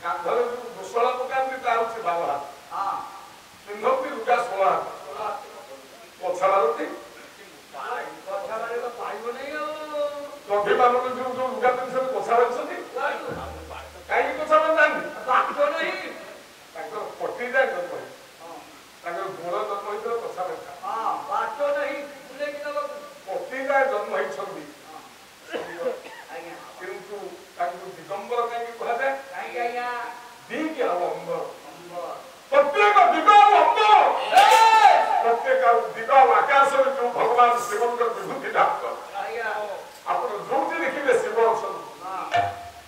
କାନ୍ଧରେ ଯୋଉ ଘୋଷଳା ପକାନ୍ତି ତା ହଉଛି ବାବା ପିନ୍ଧନ୍ତି कुआ पछा मारुती कभी मानक जो जो लुगा दिन सब पछा मारुछंती काई पछा मारन बाक्य नहीं ताको पट्टी जाय जन्म ताको गोड़ जन्म होइतो पछा मारता हां बाक्य नहीं बुले कि ना पट्टी जाय जन्म होई छंती आज्ञा किंतु ताको दिगंबर काई कहा जाय काई आज्ञा दिग अवंबर प्रत्येक दिगाव अंबर प्रत्येक दिगाव आकाश में जो भगवान शिवं का विभूति ढाक आज्ञा आपण जोति देखिबे शिव अछन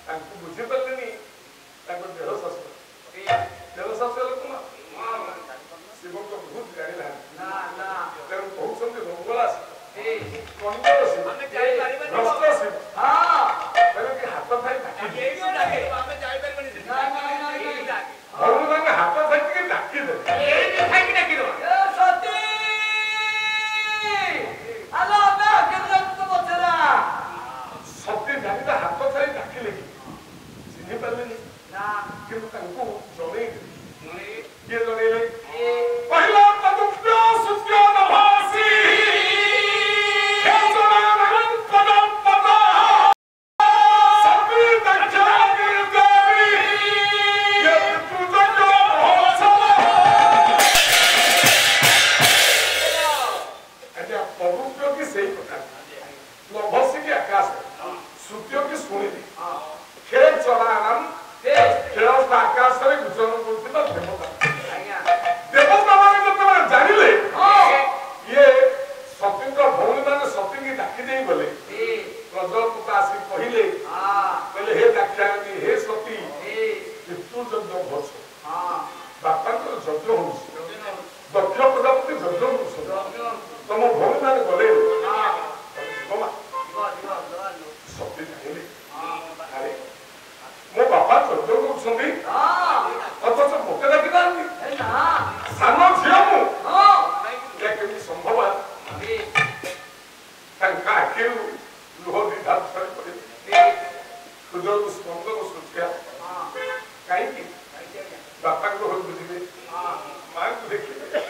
ताको बुझि पल्लेनी ताको देह शास्त्र लोक ना शिवं का विभूति गाइला ना ना तेरे बहुत संगे मंगला कौन शिव हमें जाई पारिबा शिव हां पहले के हाथ थाई ये डाके हमें जाई पारिबा ना ना ना भगवान के हाथ थाई के डाकी दे ये थाई के डाकी दो ए सती आलो ना केतना तो बचरा सती जानिता हाथ थाई डाकी लेकी सिद्धि पल्लेनी ना किंतु तांको जणे ये जणे ले पहिला तदुप्य सुत्य नभासी हे जनानन पदम पदा सभी दक्षानि देवी ये पूजा जो होसला अच्छा पदुप्य की सही प्रकार नभासी के आकाश सुत्य की सुनी हे जनानन खेलता आकाश रे गुजरन करथिबा देवता आज्ञा देवता माने जतबा जानिले ये सतींद्र भौणी माने सती की डाकी देई बोले प्रजलपुता आसी कहिले कहले हे दाक्षायणी हे सती तू जन्म होछ बापा को जन्म होछ दक्ष प्रजापति जन्म होछ तम भौणी माने बोले सती कहिले अरे मो बापा जन्म होछंदी अथच मोटे डाकी दानी सानो झिया मु केमी संभव तांका आखिरु लुह विधान छड़ी पड़े हृदय स्पंदन सुचिया कहीं बापा को हो बुझिबे मां को देखिबे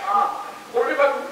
कोड़ी बात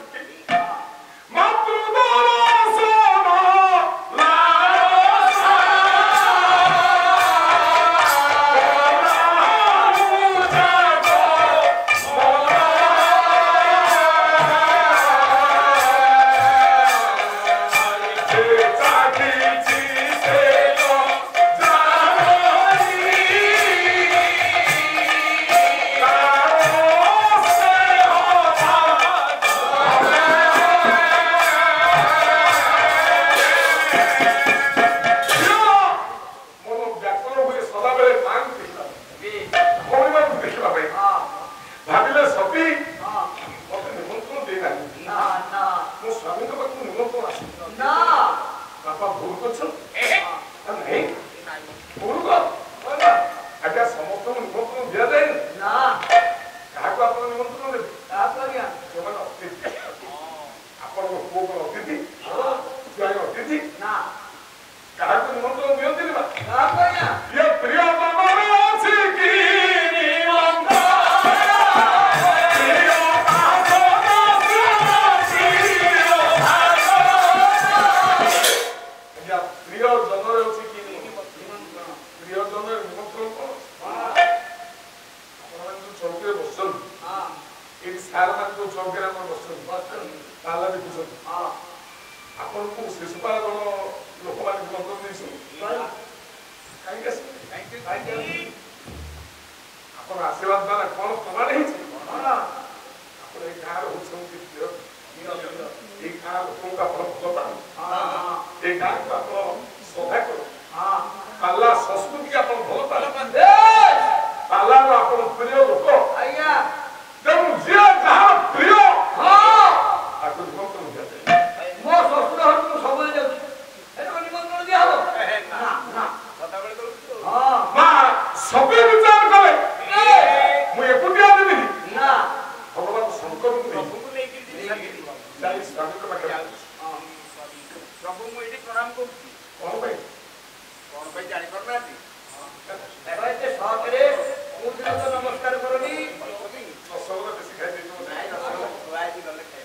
नमस्कार करोनी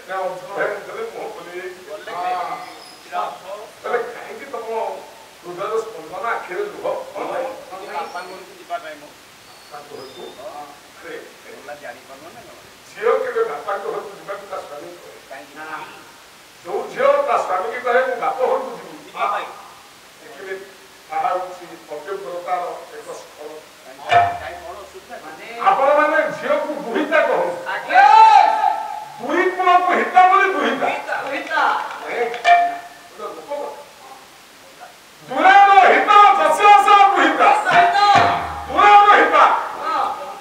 ନା ଅର୍ଜୁନ ଭାଇ ମୁହଁରେ ମୁହଁ ଖୋଲି ତାହେଲେ କାହିଁକି ତମ ହୃଦୟର ସ୍ପନ୍ଦନ ଆଖିରେ ଲୁହ ଯିବା ପାଇଁ ମୁଁ ଝିଅ କେବେ ବାପାଙ୍କ ଘରକୁ ଯିବାକୁ ତା ସ୍ୱାମୀ କହେ ଯୋଉ ଝିଅ ତା ସ୍ୱାମୀକି କହେ ମୁଁ ବାପ ଘରକୁ ଯିବି ଦେଖିଲେ ତାହା ହଉଛି ପବ୍ୟବ୍ରତାର ଏକ ସ୍ଥଳ। ଆପଣ ମାନେ ଝିଅକୁ ଦୁହିତା କହନ୍ତି ଦୁଇ କୂଳକୁ ହିତା ବୋଲି ଦୁହିତା ଦୂରାର ହିତା ଯଶ ଦୁହିତା ଦୂରାର ହିତା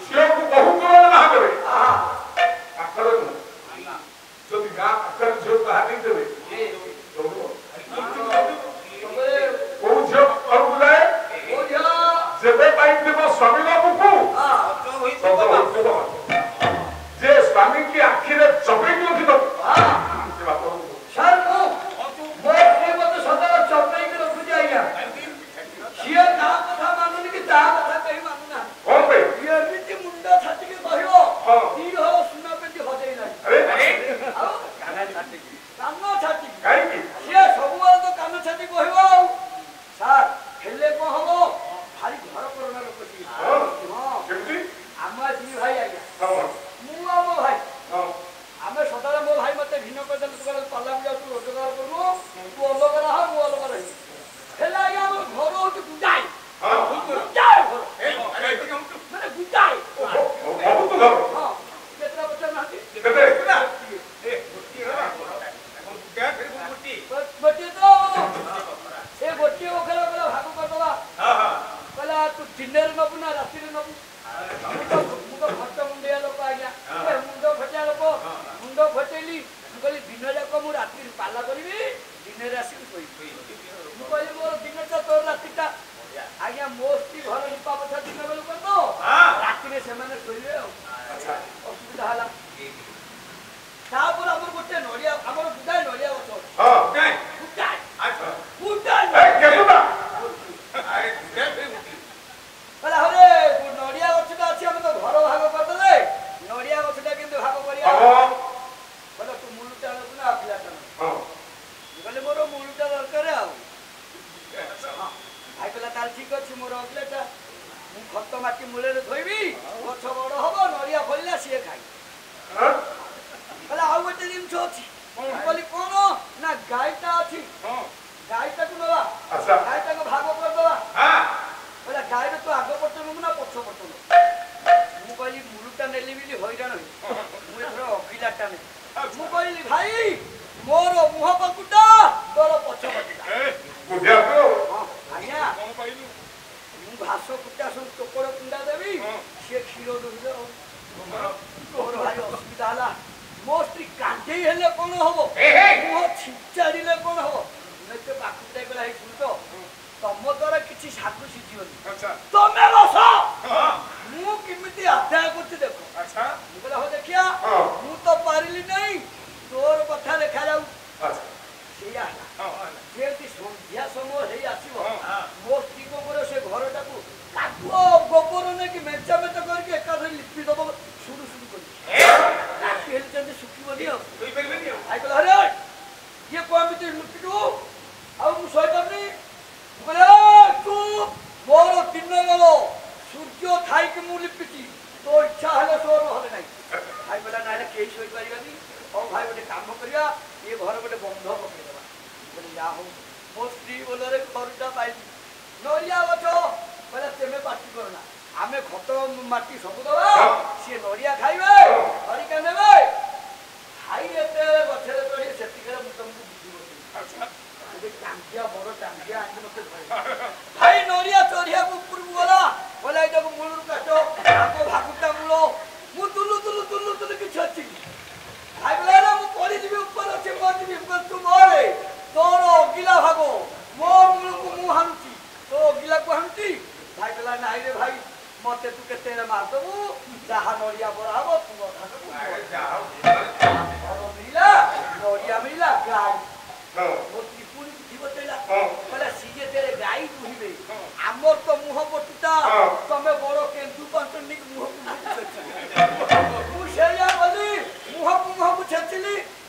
ଝିଅକୁ ବହୁ ଦୂରରେ ବାହା ଦେବେ ପାଖରେ ନୁହେଁ ଯଦି ଗାଁ ପାଖରେ ଝିଅ ବାହା ଦେଇଦେବେ କୋଉ ଝିଅ ଘରକୁ ଯାଏ ଯେବେ ପାଇଥିବ ସ୍ୱାମୀର ବୁକୁ ଯେ ସ୍ୱାମୀ କି ଆଖିରେ ଚପେଇକି ରଖିଦବ ସେ ବାପ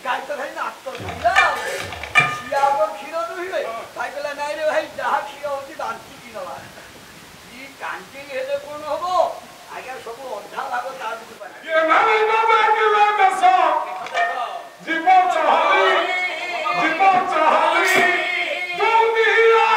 গাই তো খাই না তো শিয়াব ক্ষীর নুহে তাই বলে নাই রে ভাই যাহা ক্ষীর হচ্ছে বান্তি কিনবা ই কান্তি হেলে কোন হবো আগে সব অন্ধা ভাগ তা দিতে পারে ये नारे बाबा के बेसो जीवन चहली दुनिया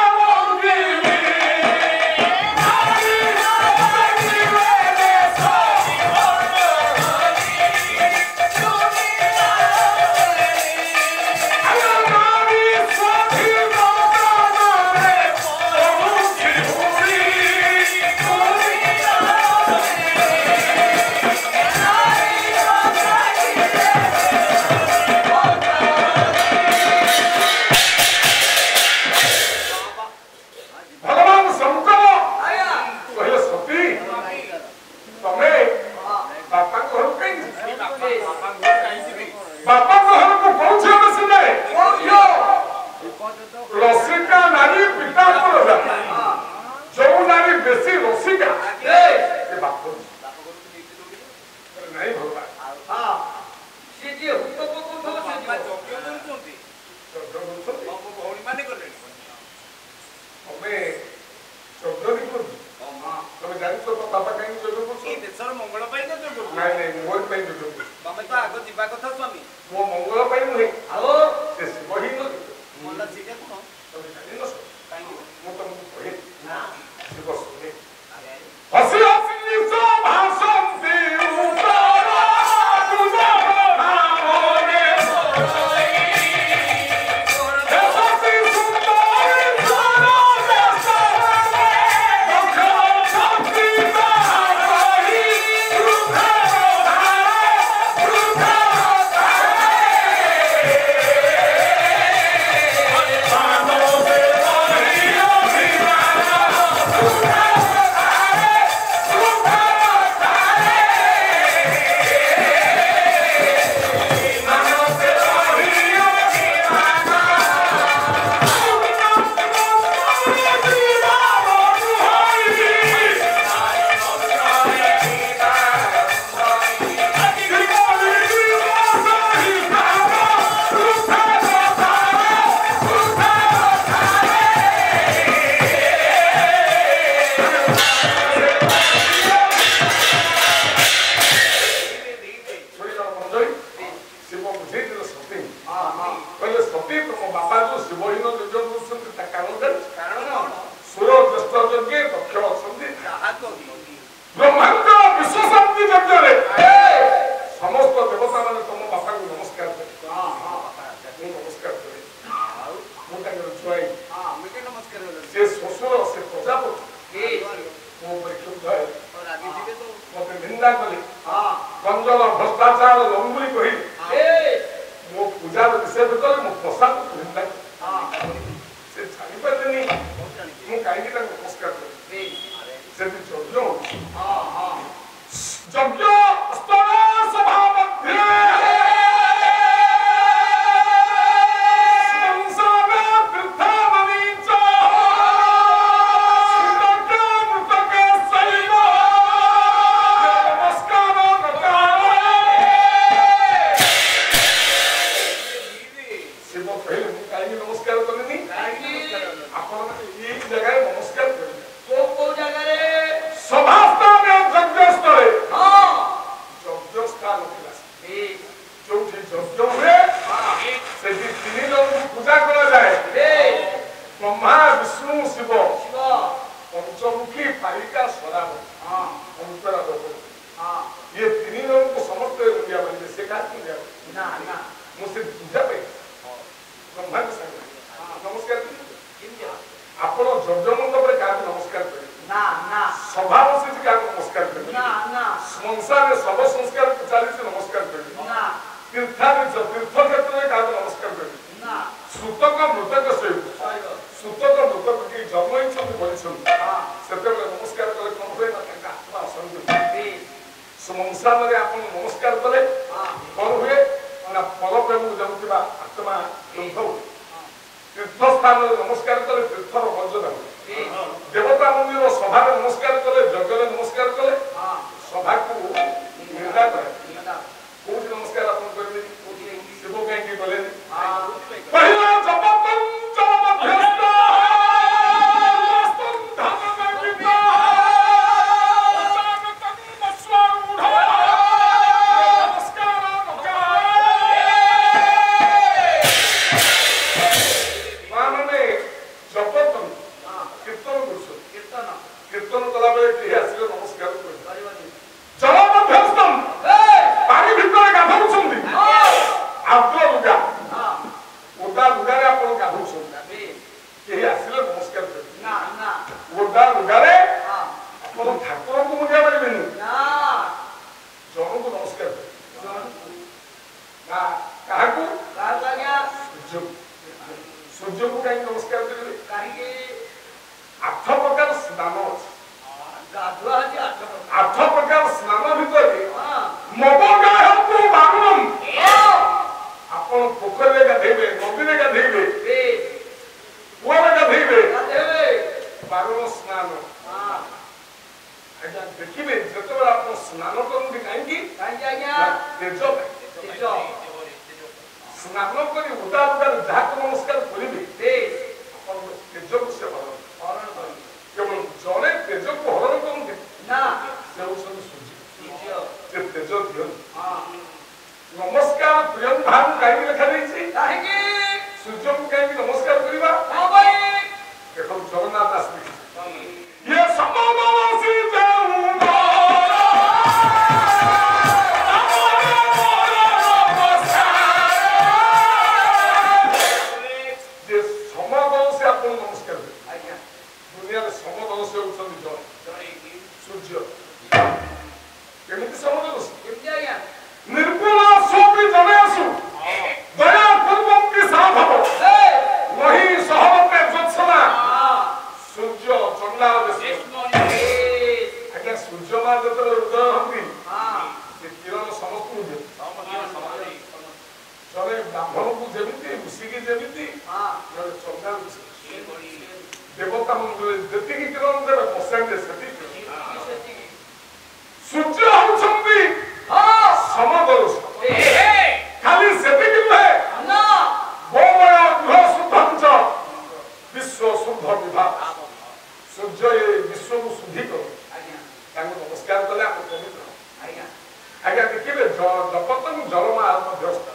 रंगी ସ୍ନାନ କରି ଉଦା ଉଦାରେ ଯାହାକୁ ନମସ୍କାର କରିବେ ଆପଣଙ୍କ ତେଜକୁ ସେ ହରଣ କରିବେ। କେବଳ ଜଣେ ତେଜକୁ ହରଣ କରନ୍ତି ନା ସେ ହେଉଛନ୍ତି ସୂର୍ଯ୍ୟ। ସେ ତେଜ ଦିଅନ୍ତି। ନମସ୍କାର ପ୍ରିୟମ୍ ଭାବୁ କାହିଁକି ଲେଖାଯାଇଛି? କାହିଁକି ସୂର୍ଯ୍ୟକୁ କାହିଁକି ନମସ୍କାର କରିବା? ଦେଖନ୍ତୁ ଜଗନ୍ନାଥ ଦାସ ଇଏ ସମଦଳସୀ ଯେ ସମଦଳସୀ ଆପଣ ନମସ୍କାର କରିବେ। ଦୁନିଆରେ ସମଦଳସୀ ହେଉଛନ୍ତି ଜଣେ ସୂର୍ଯ୍ୟ। କେମିତି ସମଦଳସୀ? ନିର୍ଗୁଣ ସୋପି ଜଣେ ଆସୁ ଦୟା ପୂର୍ବନ୍ତି ସାଧବ ନହି ସହବତେ ଜ୍ୟୋତ୍ସନା ସୂର୍ଯ୍ୟ ଚଣ୍ଡାଳ ବେଶ। ଆଜ୍ଞା ସୂର୍ଯ୍ୟମା ଯେତେବେଳେ ଉଦୟ ହନ୍ତି ସେ କିରଣ ସମସ୍ତଙ୍କୁ ଦିଅନ୍ତି। ଜଣେ ବ୍ରାହ୍ମଣକୁ ଯେମିତି ଋଷିକି ଯେମିତି ଜଣେ ଚଣ୍ଡାଳକୁ ଦେବତା ମଣ୍ଡଳରେ ଯେତିକି କିରଣ ଦେବେ ପଶାଇବେ ସେତିକି। ସୂର୍ଯ୍ୟ ହଉଛନ୍ତି ସମଦଳସୀ। ଖାଲି ସେତିକି ନୁହେଁ ଗୋମୟ ଗୃହ ଶୁଦ୍ଧଞ୍ଚ ବିଶ୍ୱ ଶୁଦ୍ଧ ବିଭାଗ। ସୂର୍ଯ୍ୟ ଏ ବିଶ୍ୱକୁ ଶୁଦ୍ଧି କରୁ। ତାଙ୍କୁ ନମସ୍କାର କଲେ ଆମେ ପବିତ୍ର। ଆଜ୍ଞା ଦେଖିବେ ଜପତଂ ଜଳମା ମଧ୍ୟସ୍ଥ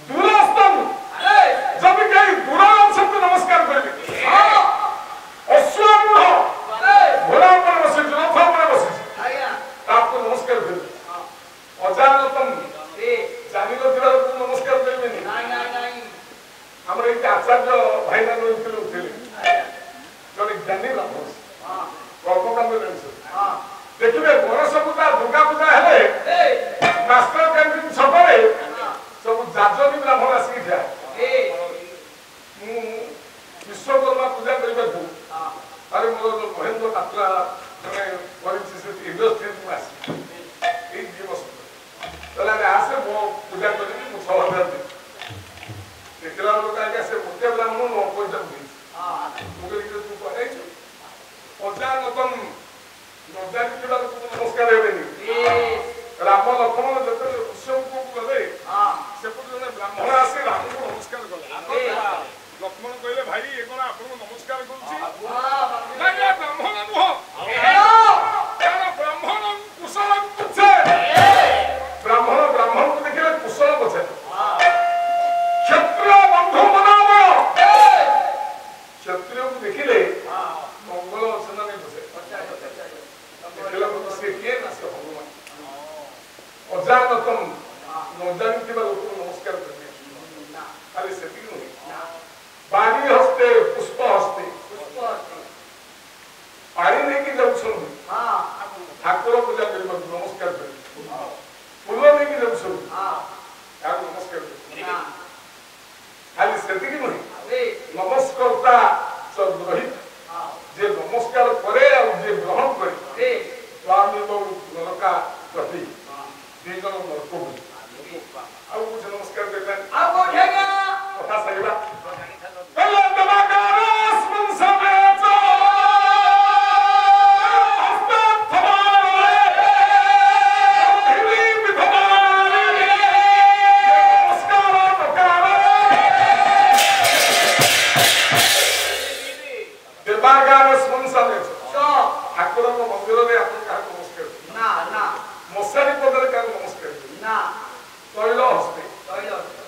ଦୂରସ୍ଥଂ ଯଦି କେହି ଦୂର ଅଛନ୍ତି ନମସ୍କାର କରିବେ। ଅଶ୍ୱାରୂଢ ଘୋଡ଼ା ଉପରେ ବସିଛି ରଥ ଉପରେ ବସିଛି ତାକୁ ନମସ୍କାର କରିବେ। ଅଜାନତଂ ଜାଣି ନଥିବା ଲୋକଙ୍କୁ ନମସ୍କାର କରିବେନି। ଆମର ଏଇଠି ଆଚାର୍ଯ୍ୟ ଭାଇମାନେ ଉଠିଲେ ଜଣେ ଜ୍ଞାନୀ ବ୍ରାହ୍ମଣ କର୍ମକାଣ୍ଡ ଜାଣିଛନ୍ତି। ଦେଖିବେ ଗଣେଶ ପୂଜା ଦୁର୍ଗା ପୂଜା ହେଲେ ମାଷ୍ଟର କ୍ୟାଣ୍ଟିନ ଛକରେ ସବୁ ଯାଜନୀ ବ୍ରାହ୍ମଣ ଆସିକି ଠିଆ। ମୁଁ ବିଶ୍ୱକର୍ମା ପୂଜା କରିବାକୁ ଆରେ ମୋର ଯୋଉ ମହେନ୍ଦ୍ର ପାତ୍ରା ଜଣେ କରିଛି ସେ ଇଣ୍ଡଷ୍ଟ୍ରି ମୁଁ ଆସି ଏଇ 2 ବର୍ଷ ତାହେଲେ ଆମେ ଆସେ ମୋ ପୂଜା କରିବି ମୁଁ 6,000 ଦେବି। ଦେଖିଲା ବେଳକୁ ଆଜ୍ଞା ସେ ଗୋଟେ ବ୍ରାହ୍ମଣ 9 ପଇସା ଦେଇଛି। ମୁଁ କହିଲି ତୁ କରେଇଛୁ ଅଜାନତଂ ନ ଜାଣିଥିବା ଲୋକଙ୍କୁ ନମସ୍କାର ହେବେନି। ରାମ ଲକ୍ଷ୍ମଣ ଯେତେବେଳେ ଋଷ୍ୟମୁଖକୁ ଗଲେ ସେପଟେ ଜଣେ ବ୍ରାହ୍ମଣ ଆସି ରାମକୁ ନମସ୍କାର କଲେ। ଲକ୍ଷ୍ମଣ କହିଲେ ଭାଇ ଏ କଣ ଆପଣଙ୍କୁ ନମସ୍କାର କରୁଛି? ବ୍ରାହ୍ମଣ ନୁହଁ ବ୍ରାହ୍ମଣ କୁଶଳ ପୁଛେ। ବ୍ରାହ୍ମଣ ବ୍ରାହ୍ମଣକୁ ଦେଖିଲେ କୁଶଳ ପଛେ। କ୍ଷତ୍ରିୟ ବନ୍ଧୁ ମନାମୟ କ୍ଷତ୍ରିୟକୁ ଦେଖିଲେ ମଙ୍ଗଳ ଅଛି ନା ନାହିଁ ପଛେ। ଦେଖିଲା ବେଳକୁ ସେ କିଏ ନା ସେ ଭଗବାନ। ଅଜାନତଂ ନ ଜାଣିଥିବା ଲୋକଙ୍କୁ ନମସ୍କାର କରିବେ। ଖାଲି ସେତିକି ନୁହେଁ ବାଣୀ ହସ୍ତେ ପୁଷ୍ପ ହସ୍ତେ ପାଣି ନେଇକି ଯାଉଛନ୍ତି ଠାକୁର ପୂଜା କରିବାକୁ ନମସ୍କାର କରିବେ। ଫୁଲ ନେଇକି ଯାଉଛନ୍ତି ତାକୁ ନମସ୍କାର କରିବେ। ଖାଲି ସେତିକି ନୁହେଁ ନମସ୍କର୍ତ୍ତା ଗ୍ରହିତା ଯେ ନମସ୍କାର କରେ ଆଉ ଯିଏ ଗ୍ରହଣ କରେ ସ୍ୱାମୀ ନରକା ଗତି 2 ଜଣ ନରକ ବୋଲି। ଆଉ କିଛି ନମସ୍କାର କରିବାନି କଥା ସାରିବା। ଠାକୁରଙ୍କ ମନ୍ଦିରରେ ଆପଣ କାହାକୁ ନମସ୍କାର ମଶାରୀ ପଦରେ କାହାକୁ ନମସ୍କାର ତୈଳ ହସ୍ତେ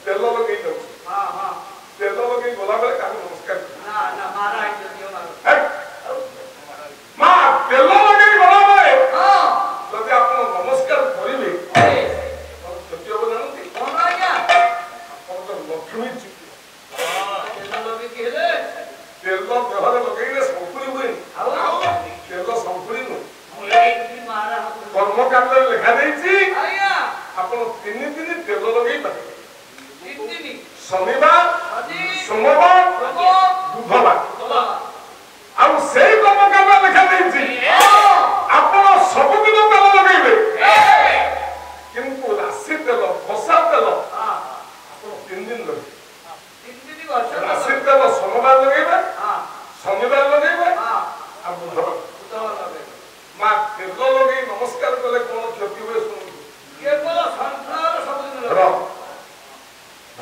ତେଲ ଲଗେଇ ଯାଉଛି ତେଲ ଲଗେଇ ଗଲାବେଳେ କାହାକୁ ନମସ୍କାର ମା ତେଲ ଲଗେଇ ଗଲାବେଳେ ଯଦି ଆପଣ ନମସ୍କାର କରିବେ କ୍ଷତି ହବ ଜାଣନ୍ତି? ଆପଣଙ୍କ ଲକ୍ଷ୍ମୀ ଚୁଟି ତେଲ ଦେହରେ ଲଗେଇଲେ ଶଙ୍କୁଳି ହୁଏନି। ତେଲ ଶଙ୍କୁଳି ନୁହେଁ। କର୍ମକାଣ୍ଡରେ ଲେଖାଯାଇଛି ଆପଣ 3 ଦିନ ତେଲ ଲଗେଇ ପାରିବେ। ଶନିବାର ସୋମବାର ବୁଧବାର। ଆଉ ସେଇ କର୍ମକାଣ୍ଡରେ ଲେଖାଯାଇଛି ଆପଣ ସବୁଦିନ ତେଲ ଲଗେଇବେ କିନ୍ତୁ ରାଶି ତେଲ ଖସା ତେଲ ଆପଣ 3 ଦିନ ଲଗେଇବେ। ରାଶି ତେଲ ସୋମବାର ଲଗେଇବେ ଶନିବାର ଲଗେଇବେ ଆଉ ବୁଧବାର ଲଗେଇବେ। ମା ତେଲ ଲଗେଇ ନମସ୍କାର କଲେ କଣ କ୍ଷତି ହୁଏ ଶୁଣନ୍ତୁ।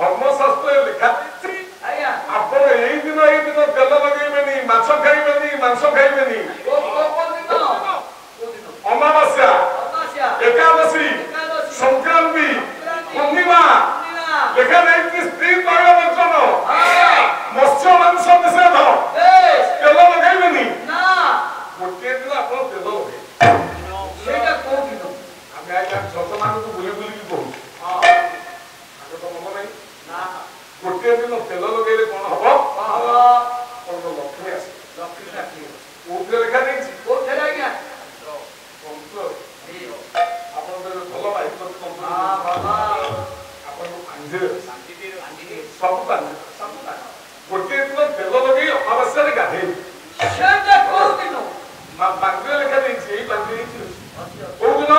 ଧର୍ମଶାସ୍ତ୍ରରେ ଲେଖା ଯାଇଛି ଆଜ୍ଞା ଆପଣ ଏଇ ଦିନ ତେଲ ଲଗେଇବେନି, ମାଛ ଖାଇବେନି, ମାଂସ ଖାଇବେନି। ଅମାବାସ୍ୟା, ଏକାଦଶୀ, ସଂକ୍ରାନ୍ତି, ପୂର୍ଣ୍ଣିମା ଲେଖା ଯାଇଛି ସ୍ତ୍ରୀ ତୈଳ ବର୍ଜନ, ମତ୍ସ୍ୟ ମାଂସ ନିଷେଧ, ତେଲ ଲଗେଇବେନି। ଗୋଟିଏ ଦିନ ଆପଣ ତେଲ ଲଗେଇବେ। ସେଇଟା କୋଉ ଦିନ? ଆମେ ଆଜ୍ଞା ଯଜମାନଙ୍କୁ ବୁଲି ବୁଲିକି କହୁଛୁ, ତାଙ୍କ ତ ମନ ନାହିଁ। ଗୋଟିଏ ଦିନ ତେଲ ଲଗେଇଲେ କଣ ହବ? ଲକ୍ଷ୍ମୀ ଆସିବ। କୋଉଥିରେ ଲେଖା ଯାଇଛି? କୋଉଥିରେ ଆଜ୍ଞା? ଆପଣଙ୍କର ଭଲ ବାୟୁ ତନ୍ତ୍ର, ଆପଣଙ୍କୁ ପାଞ୍ଜିରେ ସବୁ ପାଞ୍ଜି। ଗୋଟିଏ ଦିନ ତେଲ ଲଗେଇ ଅମାବାସ୍ୟାରେ ଗାଧେଇବେ। ସେଇଟା କୋଉ ଦିନ? ପାଞ୍ଜିରେ ଲେଖା ଯାଇଛି, ଏଇ ପାଞ୍ଜି ହେଇଛି। କୋଉ ଦିନ?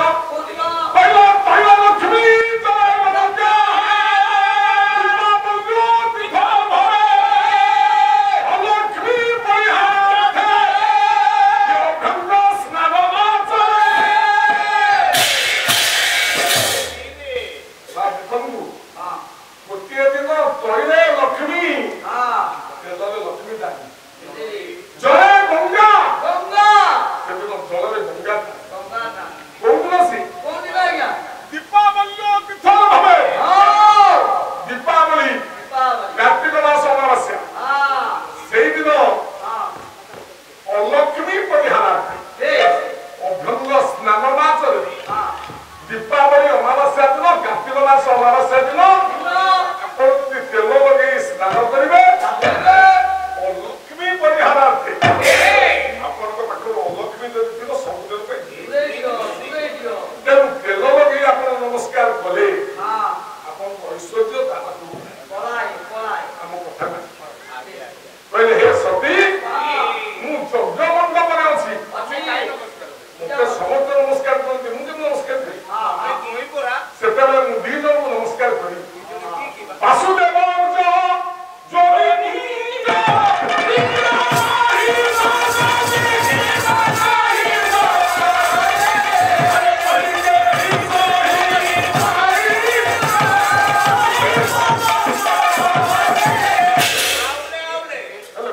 ଲକ୍ଷ୍ମୀ ଗୋଟିଏ ଦିନ ତୈଳେ ଲକ୍ଷ୍ମୀ, ତେଲରେ ଲକ୍ଷ୍ମୀ ନାହିଁ। ଜୟ ଗଙ୍ଗା, ସେଦିନ ଜଳରେ ଗଙ୍ଗା କୋଉଦିନ ସେ? ଦୀପାବଳି ଭାବେ ଦୀପାବଳି କାର୍ତ୍ତିକ ମାସ ଅମାବାସ୍ୟା, ସେଇଦିନ ଅଲକ୍ଷ୍ମୀ ପରିହାରାର୍ଥେ ଅଭ୍ୟଙ୍ଗ ସ୍ନାନ ମାସରେ ଦୀପାବଳି ଅମାବାସ୍ୟା ଦିନ, କାର୍ତ୍ତିକ ମାସ ଅମାବାସ୍ୟା ଦିନ ଆପଣ ଯଦି ତେଲ ଲଗେଇ ସ୍ନାନ କରିବେ ଅଲକ୍ଷ୍ମୀ ପରିହାରାର୍ଥେ, ଆପଣଙ୍କ ପାଖରୁ ଅଲକ୍ଷ୍ମୀ ଯଦି ଥିବ ସବୁଦିନ ପାଇଁ। ତେଣୁ ତେଲ ଲଗେଇ ଆପଣ ନମସ୍କାର କଲେ ଆପଣଙ୍କ ଐଶ୍ୱର୍ଯ୍ୟ ତା ପାଖକୁ ଆମ କଥା କହିଲେ, ହେ ସତୀ ମୁଁ ଯଜ୍ଞ ମଣ୍ଡପରେ ଅଛି, ମତେ ସମସ୍ତେ ନମସ୍କାର କରନ୍ତି, ମୁଁ କେମିତି ନମସ୍କାର କରିବି? ସେତେବେଳେ ମୁଁ ଦି ଜଣଙ୍କୁ ନମସ୍କାର କରିବି। ବାସୁଦେବ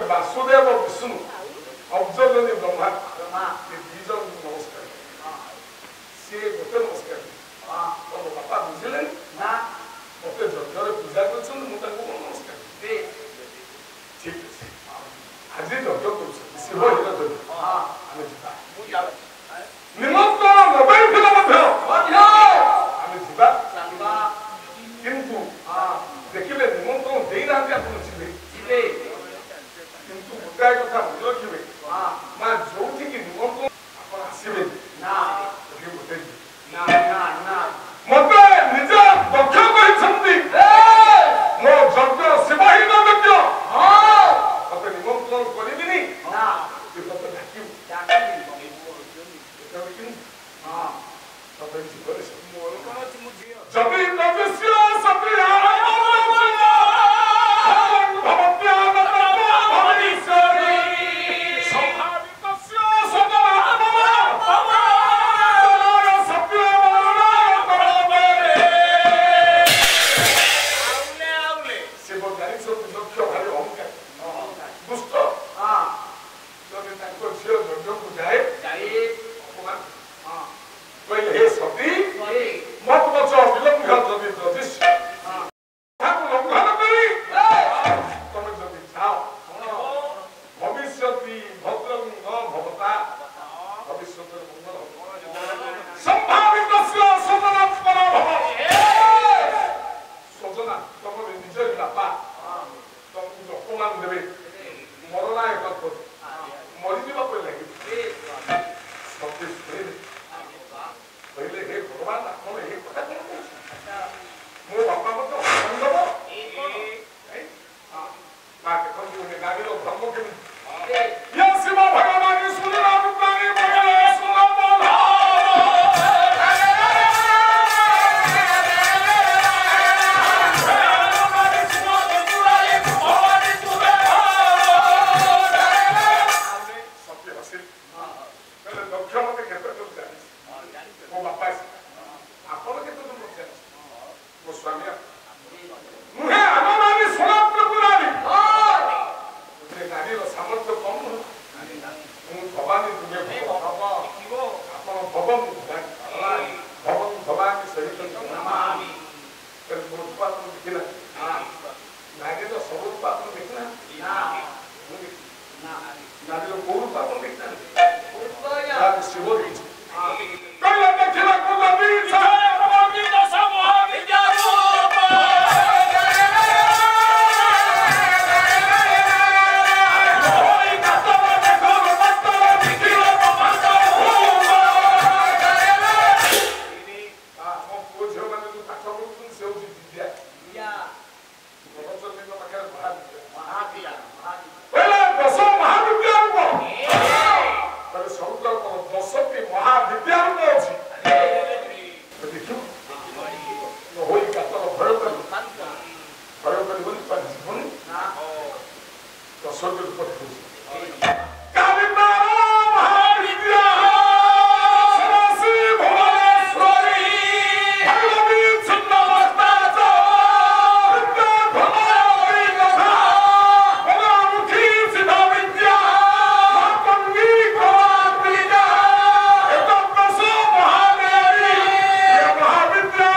ବାସୁଦେବ ବିଷ୍ଣୁ ଅବ୍ଜଲୀ ବ୍ରହ୍ମା, ଏ ଦି ଜଣଙ୍କୁ ନମସ୍କାର। ସିଏ ଗୋଟେ ନମସ୍କାର, ମୋ ବାପା ବୁଝିଲେନି ମତେ ଯଜ୍ଞରେ ପୂଜା କରିଛନ୍ତି, ମୁଁ ତାଙ୍କୁ ନମସ୍କାର। ଠିକ ଅଛି, ଆଜି ଯଜ୍ଞ କରୁଛନ୍ତି, ଶିବ ହିର ଯଜ୍ଞ, ଆମେ ଯିବା। ନିମନ୍ତ୍ରଣ ନବାଇଥିଲେ ମଧ୍ୟ ଆମେ ଯିବା। କିନ୍ତୁ ଦେଖିଲେ ନିମନ୍ତ୍ରଣ ଦେଇନାହାନ୍ତି, ଆପଣ ଯିବେ। କିନ୍ତୁ ଗୋଟାଏ କଥା ମନେ ରଖିବେ, ମା ଯୋଉଠିକି ନିମନ୍ତ୍ରଣ ଆପଣ ଆସିବେ ଗୋଟେ ମତେ ନିଜ ଦକ୍ଷ କହିଛନ୍ତି, ମୋ ଯଜ୍ଞ ଶିବହୀନ ଯଜ୍ଞ, ମତେ ନିମନ୍ତ୍ରଣ କରିବିନି, ମତେ ଡାକିବୁ। ଯଦି ମୋ ସ୍ୱାମୀ ସ୍ୱର୍ଗରେ ପଠଉଛି। କାଲି ତାର ମହାବିଦ୍ୟା ସରସୀ ଭୁବନେଶ୍ୱରୀ ଭଗବତୀ ଛିନ୍ନମସ୍ତାଚ ବିଦ୍ୟା ଭ୍ରମୟୀ କଥା ଭଗମୁଖୀ ସିଦ୍ଧ ବିଦ୍ୟା ମହାପଙ୍ଗୀ କଳାତ୍ମିକା ଏକଦଶ ମହାଦେବୀ ମହାବିଦ୍ୟା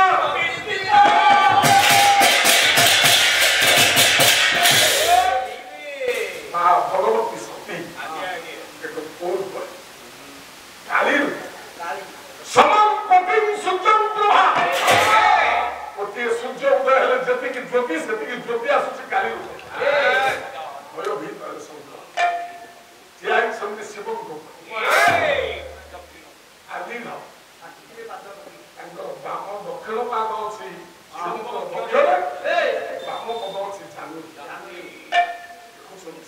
ମା ଭଗବତୀ ସତୀ ଏକ ପୂର୍ବ କାଳୀ ସମାନ ପତିଂ ସୂର୍ଯ୍ୟଂ ପ୍ରଭା ଗୋଟିଏ ସୂର୍ଯ୍ୟ ଉଦୟ ହେଲେ ଯେତିକି ଜ୍ୟୋତି ସେତିକି ଜ୍ୟୋତି ଆସୁଛି କାଳୀ ରୂପ ଭୟଭୀତ ଶଙ୍କର ଠିଆ ହେଇଛନ୍ତି ଶିବଙ୍କୁ ଆଦିନ ତାଙ୍କର ବାମ ଦକ୍ଷିଣ ପାଦ ଅଛି ଶିବଙ୍କର ଦକ୍ଷିଣ ବାମ ପଦ ଅଛି ଜାନୁ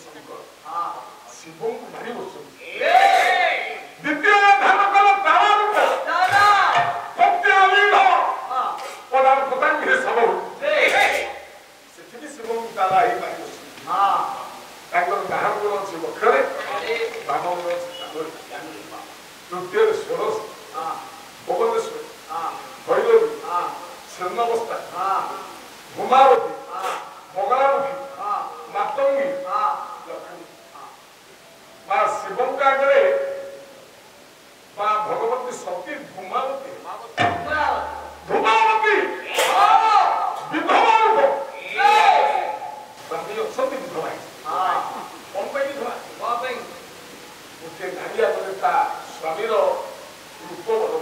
ଶଙ୍କର ଶିବଙ୍କୁ ଭାରି ବସୁଛନ୍ତି ଦ୍ୱିତୀୟ ଧ୍ୟାନ କଲ ତାରା ରୂପ ପଦାର ପତାଙ୍ଗରେ ସବ ସେଠି ବି ଶିବଙ୍କୁ ତାରା ହେଇପାରି ବସୁଛନ୍ତି ତାଙ୍କର ଡାହାଣ ଗୁଣ ଅଛି ବକ୍ଷରେ ବାମ ଗୁଣ ଅଛି ତୃତୀୟରେ ଷୋଡ଼ଶ ଭୁବନେଶ୍ୱରୀ ଭୈରବୀ ଛନ୍ନବସ୍ଥା ଭୂମାବତୀ ବଗଳାମୁଖୀ ମାତଙ୍ଗୀ ମା ଶିବଙ୍କ ଆଗରେ ମା ଭଗବତୀ ସତୀ ଧୂମାବତୀ ଧୂମାବତୀ ବିଧବା ରୂପ ସ୍ୱାମୀ ଅଛନ୍ତି ବିଧବା କଣ ପାଇଁ ବିଧବା ଗୋଟିଏ ନାରୀ ଆଗରେ ତା ସ୍ୱାମୀର ରୂପ ବଦଳ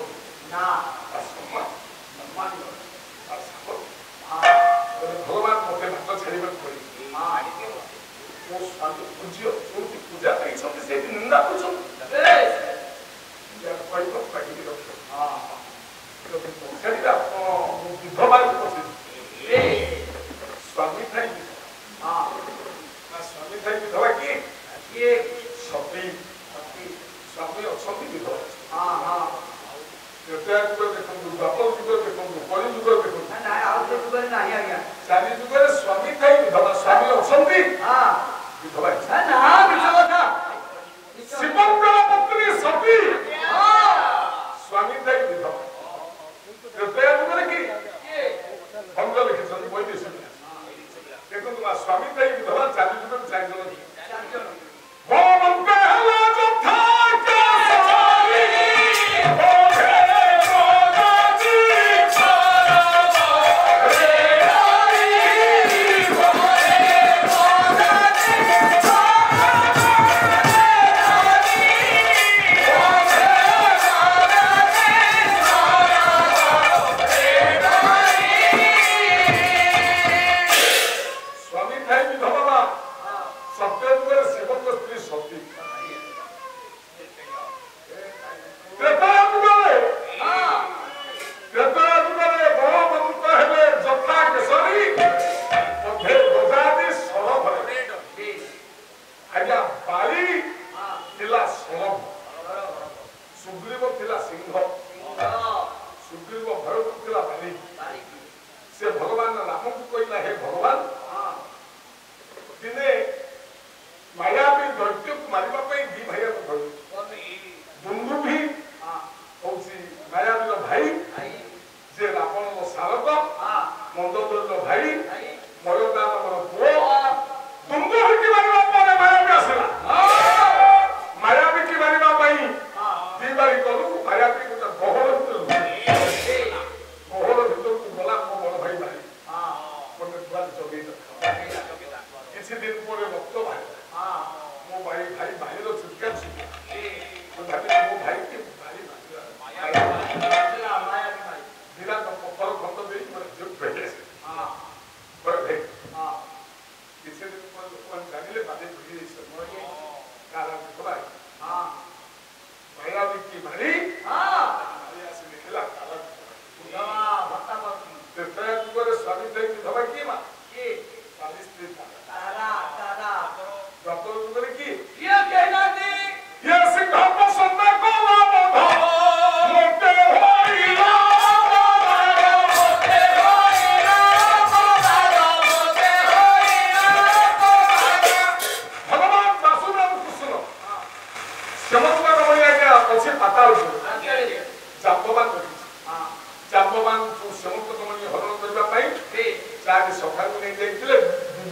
ଭଗବାନ ମତେ ଭାତ ଛାଡ଼ିବାକୁ କହିଲେ ମୋ ସ୍ୱାମୀ ପୂଜ୍ୟ ଯୋଉଠି ପୂଜା ପାଇଛନ୍ତି ସେଇଠି ନିନ୍ଦା କରୁଛନ୍ତି ପାଇକି ରଖ ପଚାରିବା ମୁଁ ବିଧବା ସ୍ୱାମୀ ଥାଇ ସ୍ୱାମୀ ଥାଇ ବିଧବା କିଏ ସତୀ ସ୍ୱାମୀ ଅଛନ୍ତି ବିଧବା ଦେଖନ୍ତୁ ଦ୍ୱାପର ଯୁଗରେ ଦେଖନ୍ତୁ କଳି ଯୁଗରେ ଦେଖନ୍ତୁ ଚାରି ଯୁଗରେ ସ୍ୱାମୀ ଥାଇ ବିଧବା ସ୍ୱାମୀ ଅଛନ୍ତି ବିଧବା ଶିବଙ୍କର ପତ୍ନୀ ସତୀ ସ୍ୱାମୀ ଥାଇ ବିଧବା ତ୍ରେତୟା ଯୁଗରେ କି ଭଙ୍ଗ ଲେଖିଛନ୍ତି ବୈଦେଶିକ ଦେଖନ୍ତୁ ସ୍ୱାମୀ ଥାଇ ବିଧବା ଚାରି ଯୁଗରେ ଚାରି ଜଣ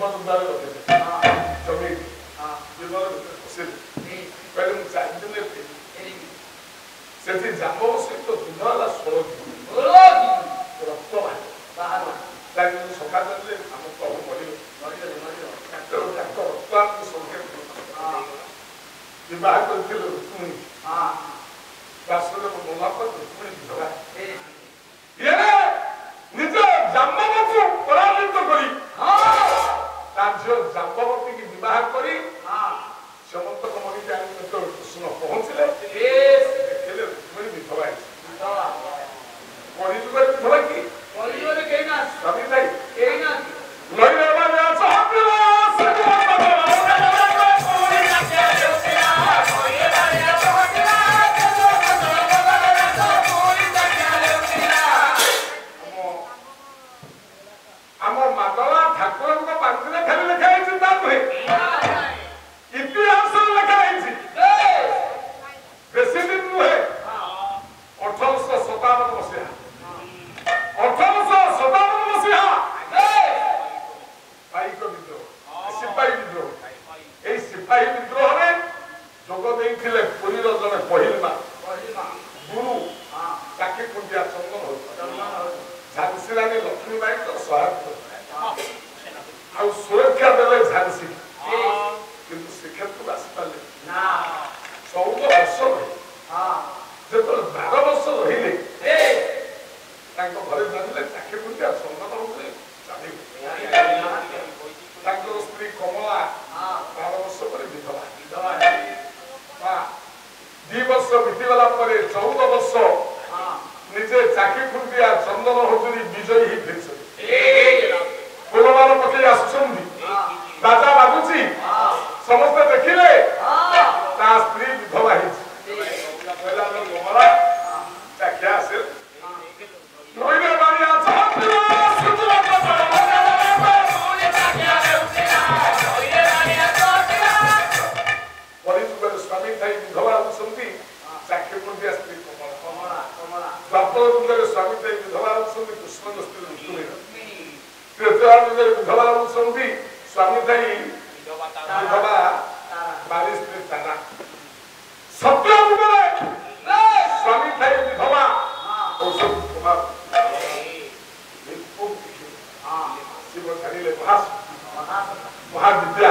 ଜୀବନ ଦ୍ୱାରା ରଖିଥିଲେ ଜମି ଜୀବନ ଭିତରେ ପଶିଲେ କହିଲେ ମୁଁ 4 ଦିନରେ ଫେରିବି ସେଠି ଜାମ୍ବ ସହିତ ଯୁଦ୍ଧ ହେଲା 16 ଦିନ ରକ୍ତ ବାହାରିଲା ତାକୁ ସଫା କରିଲେ ଆମ ପ୍ରଭୁ ମରିଗଲେ ତାଙ୍କ ରକ୍ତ ଆମକୁ ସଂଖ୍ୟା ବିବାହ କରିଥିଲେ ରୁକ୍ମିଣୀ ବାସୁଦେବ ମଲା ପରେ ରୁକ୍ମିଣୀ ବିଧବା ନିଜ ଜାମ୍ବବତୀ ପରାଜିତ କରି ତା ଝିଅ ଜାମ୍ବବତୀକି ବିବାହ କରି ସମସ୍ତଙ୍କ ମଣିଷ ଆଣି ଯେତେବେଳେ କୃଷ୍ଣ ପହଞ୍ଚିଲେ ଦେଖିଲେ ରୁକ୍ମିଣୀ ବିଧବା କଳିଯୁଗରେ ବିଧବା କି ସ୍ୱାମୀ ନାହିଁ ଆମ ମାଦଳା ଠାକୁରଙ୍କ ପାଖରେ ଖାଲି ଲେଖା ହେଇଛି ତା ନୁହେଁ ଇତିହାସରେ ଲେଖା ହେଇଛି ବେଶୀ ଦିନ ନୁହେଁ 1857 ମସିହା 1857 ମସିହା ପାଇକ ବିଦ୍ରୋହ ସିପାହୀ ବିଦ୍ରୋହ ଏଇ ସିପାହୀ ବିଦ୍ରୋହରେ ଯୋଗ ଦେଇଥିଲେ ପୁରୀର ଜଣେ ପହିଲମା ଗୁରୁ ଚାକି କୁଣ୍ଡିଆ ଚନ୍ଦନ ଝାନ୍ସୀ ରାଣୀ ଲକ୍ଷ୍ମୀବାଇଙ୍କ ସହାୟକ ଆଉ ସୁରକ୍ଷା ଦେଲେ ଝାନ୍ସୀ କିନ୍ତୁ ଶ୍ରୀକ୍ଷେତ୍ରକୁ ଆସିପାରିଲେ 14 ବର୍ଷ ରହି ଯେତେବେଳେ 12 ବର୍ଷ ରହିଲେ ତାଙ୍କ ଘରେ ଜାଣିଲେ ଚାକି କୁଣ୍ଡିଆ ଚନ୍ଦନ ଉପରେ ଚାଲିବ ତାଙ୍କର ସ୍ତ୍ରୀ କମଳା 12 ବର୍ଷ ପରେ ବିଧବା 2 ବର୍ଷ ବିତିଗଲା ପରେ 14 ବର୍ଷ ନିଜେ ଚାକି ଖୁଣ୍ଟିଆ ଚନ୍ଦନ ହଜୁରୀ ବିଜୟୀ ହେଇ ଫେରିଛନ୍ତି ଫୁଲମାନ ପକେଇ ଆସୁଛନ୍ତି ବାଜା ବାଜୁଛି ସମସ୍ତେ ଦେଖିଲେ ତା ସ୍ତ୍ରୀ ବିଧବା ହେଇଛି କମଳା ଚାଖିଆ ଆସେ ନଈରେ ବାଣିଆ ପରିଯୁଗରେ ସ୍ୱାମୀ ଥାଇ ବିଧବା ହେଉଛନ୍ତି ଚାକି ଖୁଣ୍ଟିଆ ସ୍ତ୍ରୀ ଦ୍ୱାପର ଯୁଗରେ ସ୍ୱାମୀ ଥାଇ ବିଧବା ହେଉଛନ୍ତି କୃଷ୍ଣଙ୍କ ସ୍ତ୍ରୀ ରୁକ୍ମିଣୀ ତ୍ରେତୟା ଯୁଗରେ ବିଧବା ହେଉଛନ୍ତି ସ୍ୱାମୀ ଥାଇ ବିଧବା ବାରି ସ୍ତ୍ରୀ ତାରା ସତ୍ୟ ଯୁଗରେ ସ୍ୱାମୀ ଥାଇ ବିଧବା ଔଷଧ କୁମାର ଶିବ ଛାଡ଼ିଲେ ମହାବିଦ୍ୟା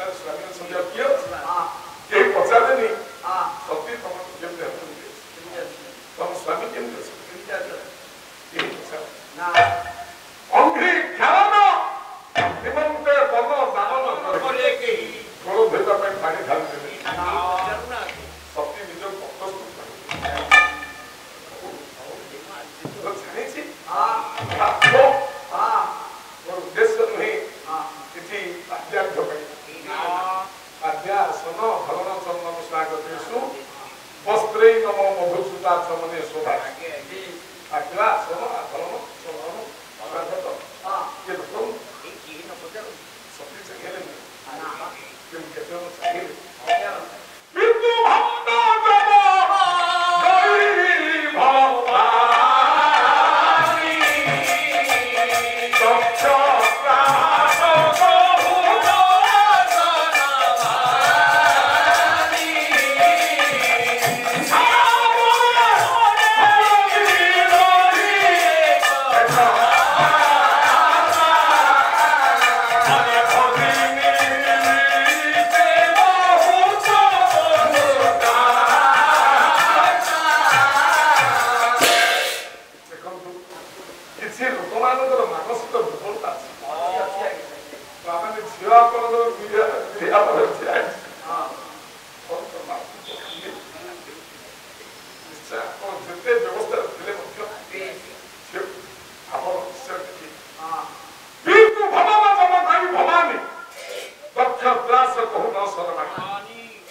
ତାର ସ୍ୱାମୀ ଅଛନ୍ତି ଆଉ କିଏ ଅଛି କେହି ପଚାରେନି ସତୀ ତମକୁ କେମିତି ଅଛନ୍ତି ତମ ସ୍ୱାମୀ କେମିତି ଅଛନ୍ତି କେହି ପଚାରେ ଅଙ୍ଘ୍ରି ଖ୍ୟାଳନ ନିମନ୍ତେ ବନ ଦାନନ ଗୋଳ ଧୋଇବା ପାଇଁ ପାଣି ଢାଳିଦେଲେ ସତୀ ନିଜ ପ୍ରସ୍ତୁତ ଜାଣିଛି ମୋର ଉଦ୍ଦେଶ୍ୟ ନୁହେଁ କିଛି ବାଦ୍ୟାର୍ଥ ପାଇଁ ବାଦ୍ୟାସନ ଧରଣ ଚନ୍ଦନ ସ୍ୱାଗତେଷୁ ବସ୍ତ୍ରୈ ନମ ମଧୁସୂତା ଚମନେ ଶୋଭା ବାଦ୍ୟାସନ ଧରଣ ଚନ୍ଦନ ସ୍ୱାଗତ କିଏ ସତୀ ଚାହିଁଲେ କେମିତି କେତେ ଜଣ ଚାହିଁଲେ ବିନ୍ଦୁ ଭକ୍ତ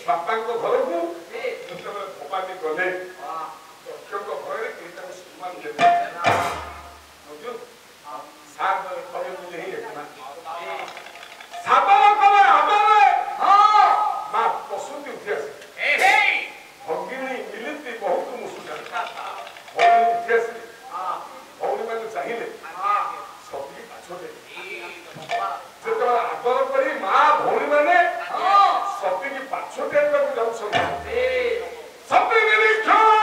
ବାପାଙ୍କ ଘରକୁ ଯେତେବେଳେ ଭବାନୀ ଗଲେ ଦକ୍ଷଙ୍କ ଭୟରେ କେହି ତାଙ୍କୁ ସମ୍ମାନ ଦେଲେ ମା ପଶୁଟି ଉଠି ଆସିଲେ ଭଗିନୀ ମିଳିତି ବହୁତ ମୁସୁକାରେ ଭଉଣୀ ଉଠି ଆସିଲେ ଭଉଣୀ ମାନେ ଚାହିଁଲେ ସତୀ ପାଛୋଟେ ଯେତେବେଳେ ଆଦର କରି ମା ଭଉଣୀ ମାନେ ସତୀକି ପାଛୋଟାଇବାକୁ ଯାଉଛନ୍ତି ସତୀ ନିରୀକ୍ଷଣ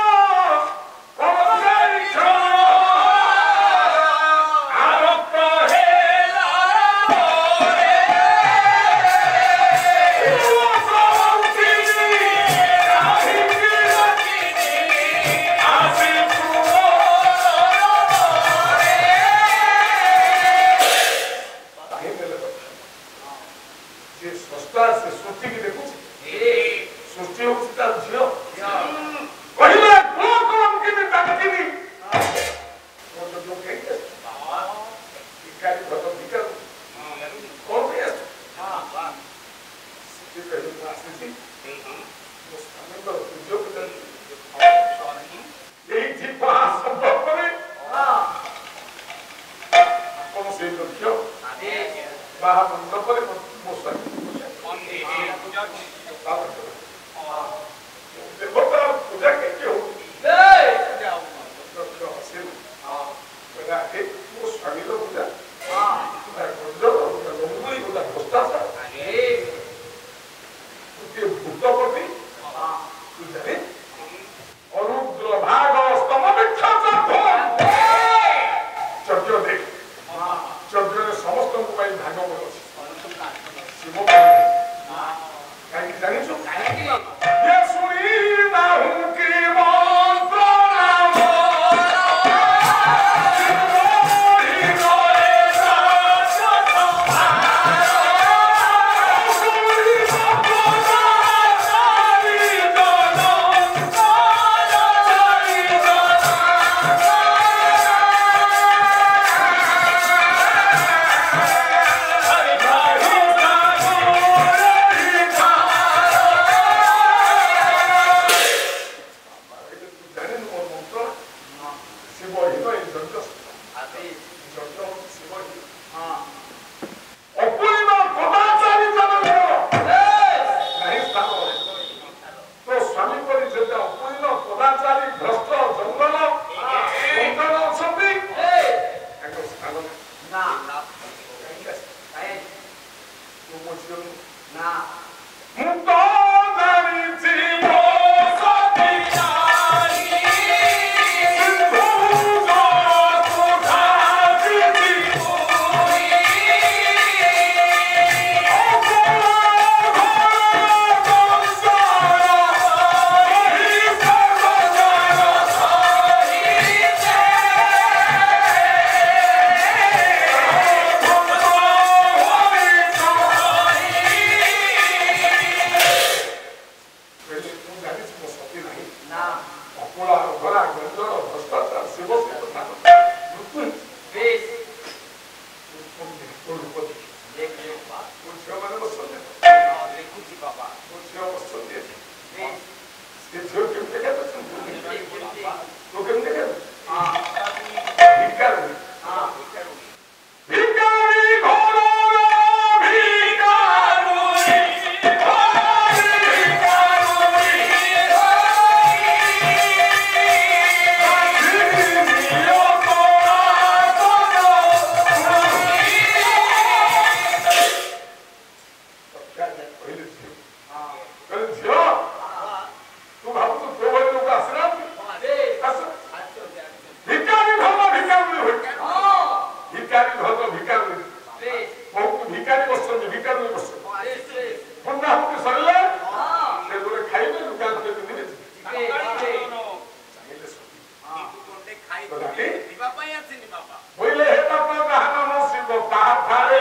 କହିଲେ ଝିଅ କହିଲେ ଝିଅ ତୁ ଭାବୁଛୁ ତୋ ଭଳି ଲୋକ ଆସିନାହାନ୍ତି ଭିକାରୀ ଘର ଭିକାରୀ ବହୁତ ଭିକାରୀ ବସୁଛନ୍ତି ଭିକାରୀ ବସୁଛନ୍ତି ପୁଣ୍ୟ ହୁତି ସରିଲେ ସେ ଗୋଟେ ଖାଇବେ ଲୁଗା ଗୋଟେ ପିନ୍ଧିବେ ବୋଇଲେ ହେ ବାପା ତାହା ନାମ ଶିବ ତାହା ଠାରେ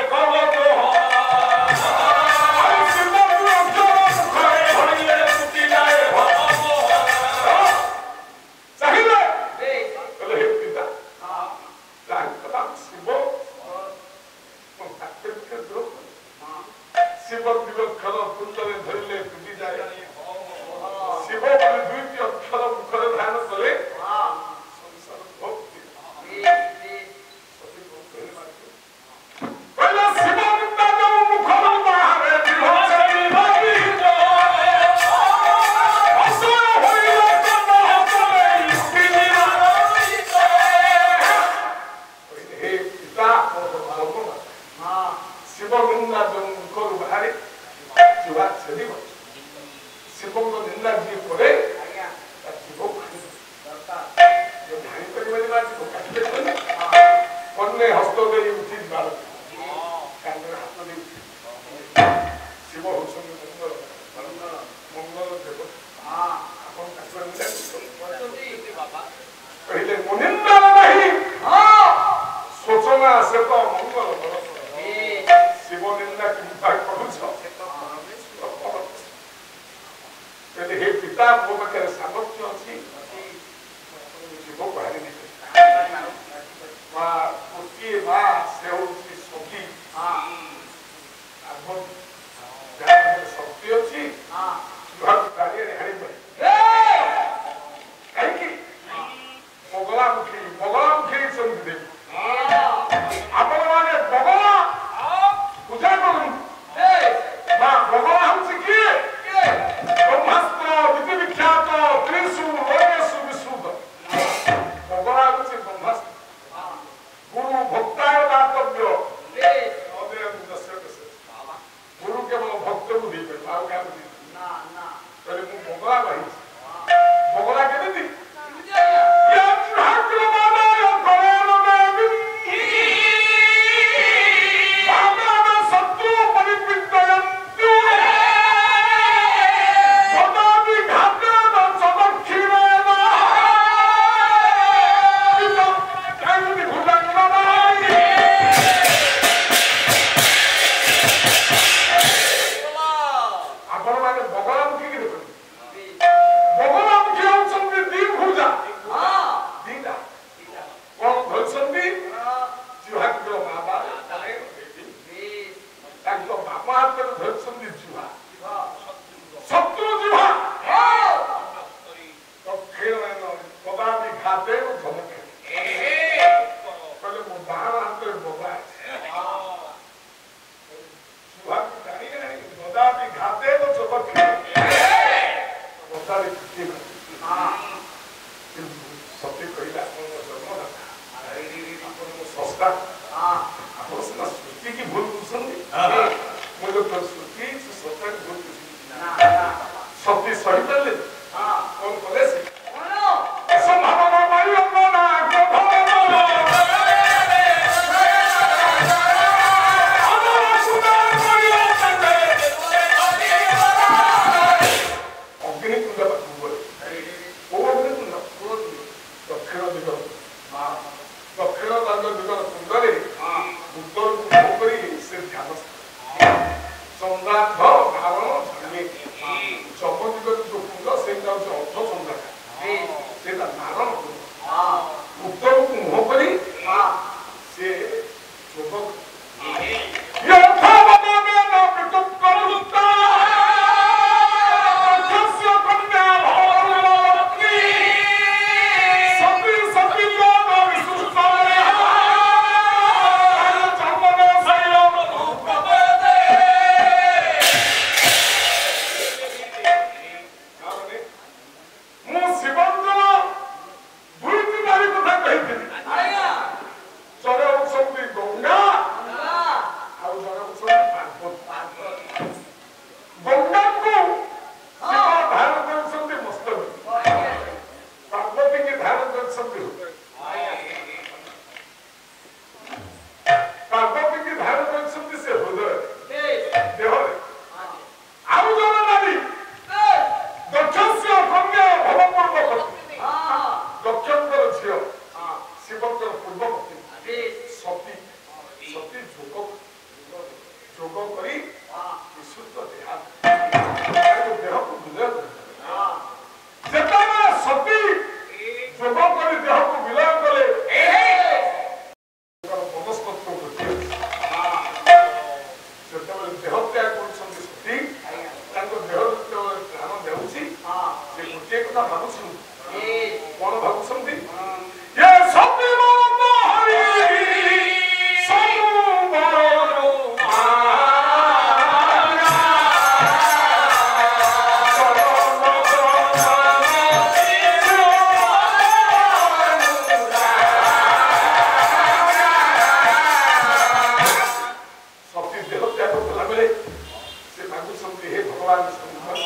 କରୁଛନ୍ତି ହେ ଭଗବାନ ଶଙ୍କର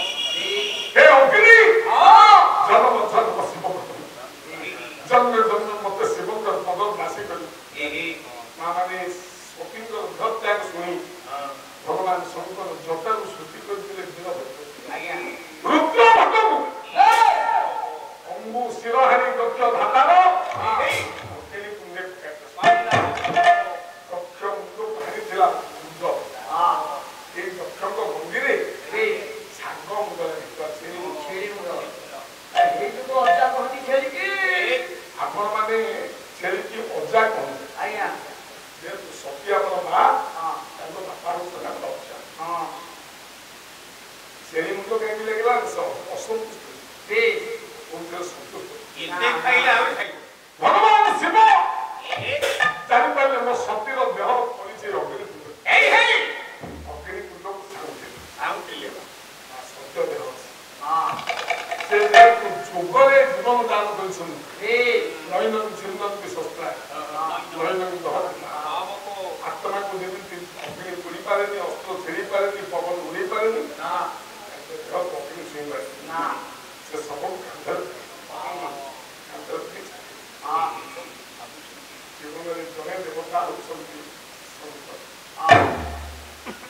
ହେ ଅଗ୍ନି ଜନ୍ମ ଜନ୍ମ ଶିବ ଜନ୍ମ ଜନ୍ମ ମତେ ଶିବଙ୍କର ପଦ ନାଶି କରି ମା ମାନେ ସତୀଙ୍କର ତ୍ୟାଗ ଶୁଣି ଭଗବାନ ଶଙ୍କର ଜଟାରୁ ସୃଷ୍ଟି କରିଥିଲେ ଦିନ ରୁଦ୍ର ଭଟକୁ ଅଙ୍ଗୁ ଶିରହାରି ଗକ୍ଷ ଧାତାର ଆପଣ ମାନେ ଛେଳିକି ଅଜା କହନ୍ତି ଯେହେତୁ ସତୀ ଆମର ମା ତାଙ୍କ ବାପା ହଉଛନ୍ତି ଆମର ଅଜା ଛେଳି ମୁଣ୍ଡ କାହିଁକି ଲାଗିଲା ଅସନ୍ତୁଷ୍ଟ ଭଗବାନ ଶିବ ଜାଣିପାରିଲେ ମୋ ସତୀର ଦେହ ପଡ଼ିଛି ଅଗ୍ନିକୁଣ୍ଡ ଅଗ୍ନିକୁଣ୍ଡକୁ ସାଉଥିଲେ ସତ୍ୟ ଦେହ ସେ ଯେହେତୁ ଯୋଗରେ ଜୀବନ ଦାନ କରିଛନ୍ତି ନୈନଂ ଛିନ୍ଦନ୍ତି ଶସ୍ତ୍ରା ନୈନଂ ଦହତି ଆତ୍ମାକୁ ଯେମିତି ଅଗ୍ନି ପୋଡ଼ି ପାରେନି ଅସ୍ତ୍ର ଛିଡ଼ି ପାରେନି ପବନ ଉଡ଼େଇ ପାରେନି ଦେହ ଅଗ୍ନି ଛୁଇଁ ପାରେନି ସେ ସବୁ ଜୀବନରେ ଜଣେ ଦେବତା ହଉଛନ୍ତି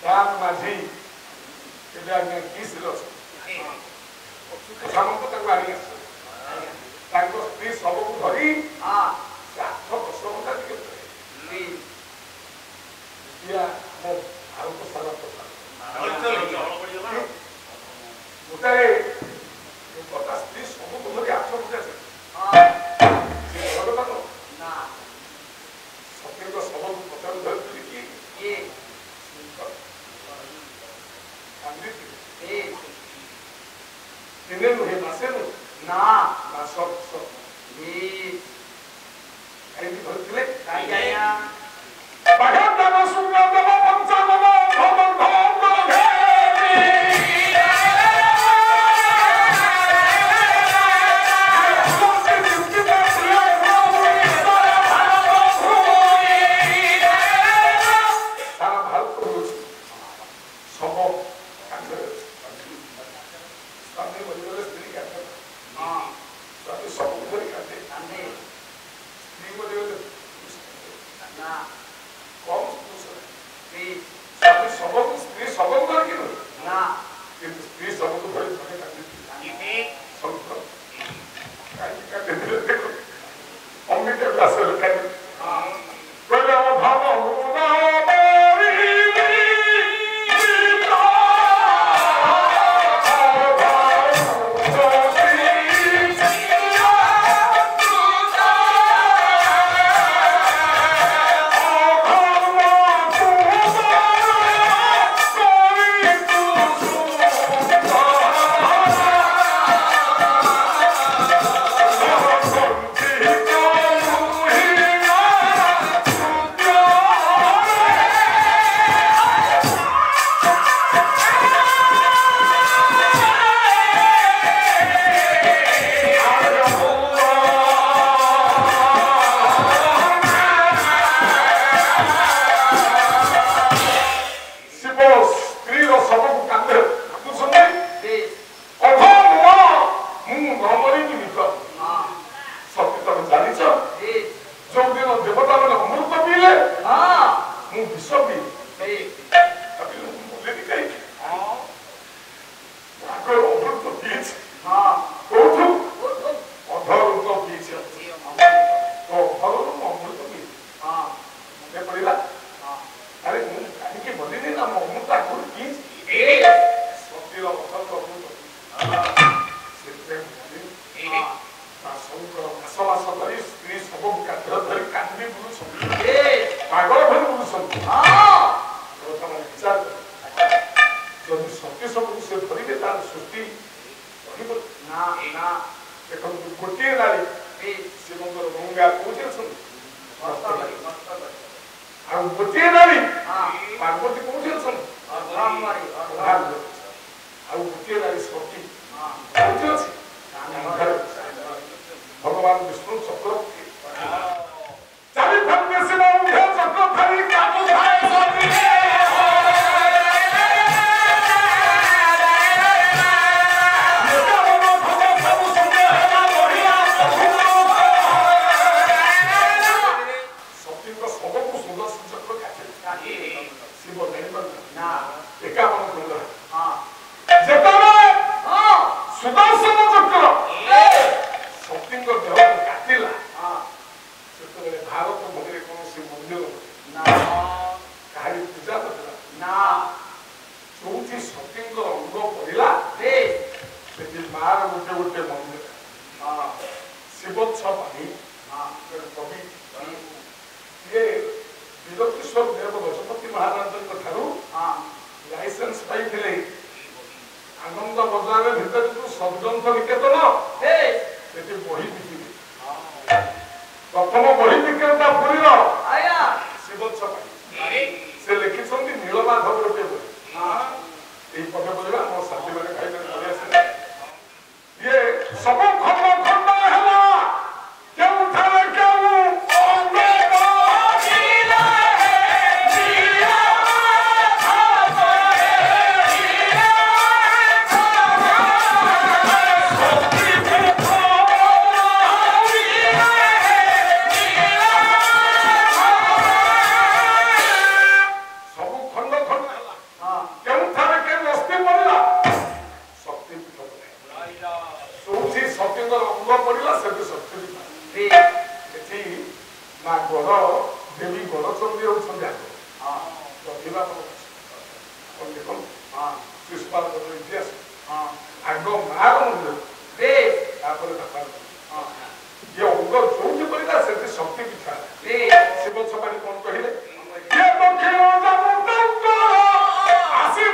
ରାମ ମାଝୀ ଏବେ ଆଜ୍ଞା କିସ୍ରେ ଅଛନ୍ତି ସାମନ୍ତ ତାଙ୍କୁ ଆଣି ଆସିଛନ୍ତି ତାଙ୍କ ସ୍ତ୍ରୀ ସବୁକୁ ଧରି 8 ବର୍ଷ ଘଣ୍ଟା ଟିକେ ମୋ ଭାରତ ସାରା ଗୋଟାଏ ତା ସ୍ତ୍ରୀ ସବୁକୁ ଧରି 8 ଘଣ୍ଟା ସତୀଙ୍କ ସବୁକୁ ପଚାରୁ ଧରିଥିଲି କି ଦିନେ ନୁହେଁ ମାସେ ନୁହେଁ ମାସ କାହିଁକି ଧରିଥିଲେ भगवान विष्णु चक्र चक्र ସତୀଙ୍କର ଅଙ୍ଗ ପଡ଼ିଲା ସେଠି ମାର ଗୋଟେ ଗୋଟେ ମନ୍ଦିର ଶିବଚ୍ଛ ପାଣି କବି ଇଏ ବୀରକିଶୋର ଦେବ ଗଜପତି ମହାରାଜଙ୍କ ଠାରୁ ଲାଇସେନ୍ସ ପାଇଥିଲେ ଆନନ୍ଦ ବଜାର ଭିତରେ ଯୋଉ ସଦଗ୍ରନ୍ଥ ନିକେତନ ସେଠି ବହି ବିକିଲେ ପ୍ରଥମ ବହି ବିକ୍ରେତା ପୁରୀର ଶିବଚ୍ଛ ପାଣି ସେ ଲେଖିଛନ୍ତି ନୀଳମାଧବ ଗୋଟେ ବହି এই পদে বলিবা আমার সাথী মানে খাইলে পড়ে আসলে ইয়ে সব খন্ড খন্ড হেলা কেউ ঠারে কেউ অঙ্গে বজিলা হে জিয়া খাবরে জিয়া খাবরে সত্যি দেখো জিয়া হে জিয়া খাবরে সব খন্ড খন্ড হেলা কেউ ঠারে ସତୀଙ୍କର ଅଙ୍ଗ ପଡ଼ିଲା ସେଠି ଶକ୍ତି ଏଠି ମା ଗଡ଼ ଦେବୀ ଗଡ଼ଚଣ୍ଡୀ ହେଉଛନ୍ତି ଆଗ ପ୍ରତିଭା ଦେଖନ୍ତୁ ଶିଶୁପାଳଙ୍କର ଇତିହାସ ଆଗ ମାର ମନ୍ଦିର ତାପରେ ବାପା ଇଏ ଅଙ୍ଗ ଯୋଉଠି ପଡ଼ିଲା ସେଠି ଶକ୍ତି ପିଠା ଶିବଚ୍ଛ ପାଣି କଣ କହିଲେ ଆସି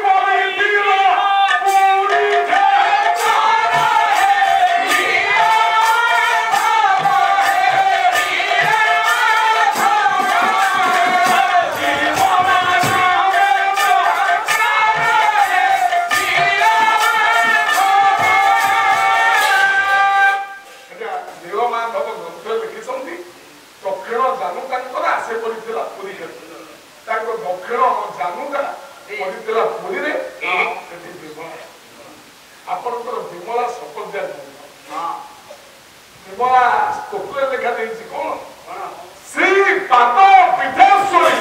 ଆପଣଙ୍କର ବିମଳା ସପର୍ଯ୍ୟା ବିମଳା ସ୍ତୋତ୍ରରେ ଲେଖା ଦେଇଛି କଣ ଶ୍ରୀ ପାଦ ପୀଠେଶ୍ୱରୀ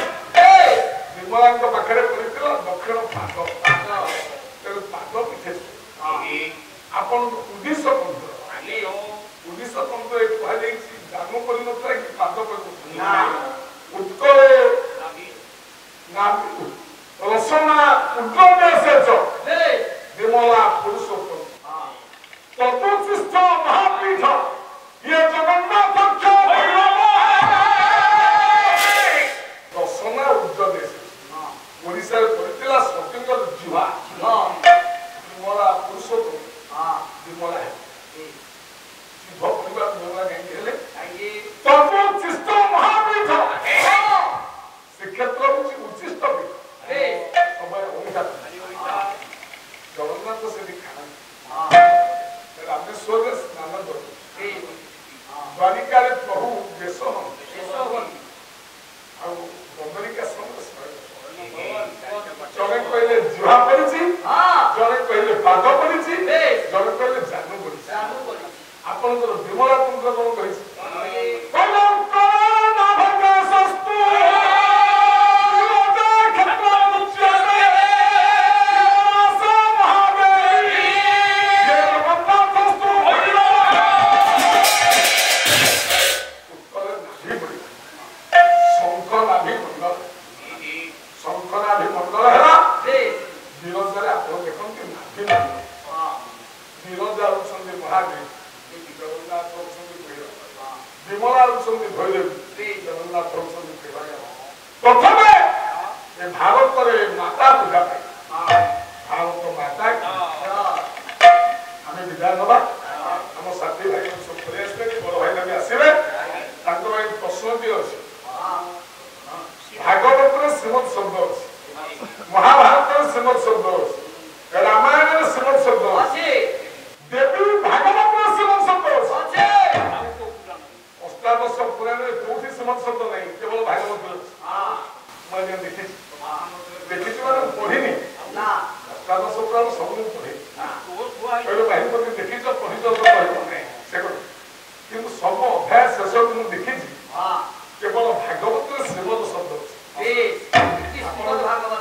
ବିମଳାଙ୍କ ପାଖରେ ପଡିଥିଲା ଦକ୍ଷିଣ ପାଦ ତେଣୁ ପାଦ ପୀଠେଶ୍ୱରୀ ଆପଣଙ୍କ ଉଡିଶ ପନ୍ଥ କୁହାଯାଇଛି ଜାନୁ କରିନଥିଲା କି ପାଦ କରିନଥିଲା ଉତ୍କଳେ ରସନା ଉଦ୍ରଦେଶ ବିମଳା ପୁରୁଷୋତ୍ତମ ତତ୍ତ୍ୱଶିଷ୍ଟ ମହାପୀଠ ଇଏ ଜଗନ୍ନାଥ ରସନା ଉଦ୍ରଦେଶ ଓଡ଼ିଶାରେ ପଡ଼ିଥିଲା ସତୀଙ୍କର ଜିହ୍ୱା ବିମଳା ପୁରୁଷୋତ୍ତମ ବିମଳା ଜିଭ ପରିବାର ବିମଳା କାହିଁକି ହେଲେ ତତ୍ତ୍ୱଶିଷ୍ଟ ମହାପୀଠ ଶ୍ରୀକ୍ଷେତ୍ର ହେଉଛି ଉଚ୍ଚିଷ୍ଟ ପୀଠ ଜଗନ୍ନାଥ ସେଠି ଖାଆନ୍ତି ରାମେଶ୍ୱରରେ ସ୍ନାନ କରନ୍ତି ଦ୍ୱାରିକାରେ ପ୍ରଭୁ ବେଶ ଆଉ ବଦରିକା ଜଣେ କହିଲେ ଜିହ୍ୱା ପଡିଛି ଜଣେ କହିଲେ ପାଦ ପଡିଛି ଜଣେ କହିଲେ ଜାନୁ ପଡିଛି ଆପଣଙ୍କର ବିମଳା ତନ୍ତ୍ର କଣ କହିଛି प्रथमे भारत माता पूजा भारत माता आम विदाय नवा आम साथी भाई सब पलि आसले बड़ भाई भी आसवे प्रश्न भी अच्छे भागवत श्रीमद शब्द अच्छे महाभारत श्रीमद शब्द अच्छे रामायण श्रीमद शब्द अच्छे देवी भागवत श्रीमद शब्द अच्छे अष्टादश पुराण कौटी श्रीमद शब्द नहीं केवल भागवत देखी पढ़ी अष्टादश पुराण सब पढ़े कहले भाई देखी पढ़ी कि सब अध्याय शेष मुझे देखी केवल भागवत श्रीमद शब्द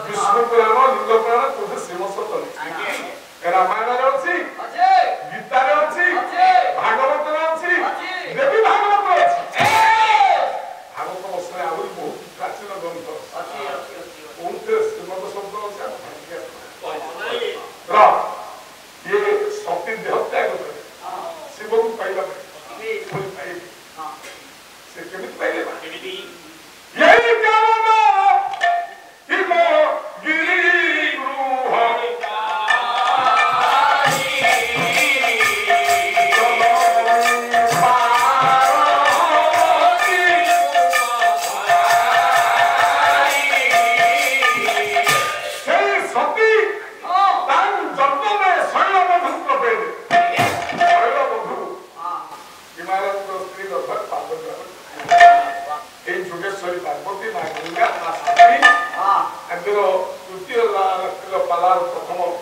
विष्णु पुराण लिंग पुराण कौटे श्रीमद शब्द नहीं रामायण अच्छी गीता अच्छी भागवत अच्छी देवी भागवत अच्छी भागवत वर्ष आहरी बहुत प्राचीन ग्रंथ श्रीमद शब्द अच्छे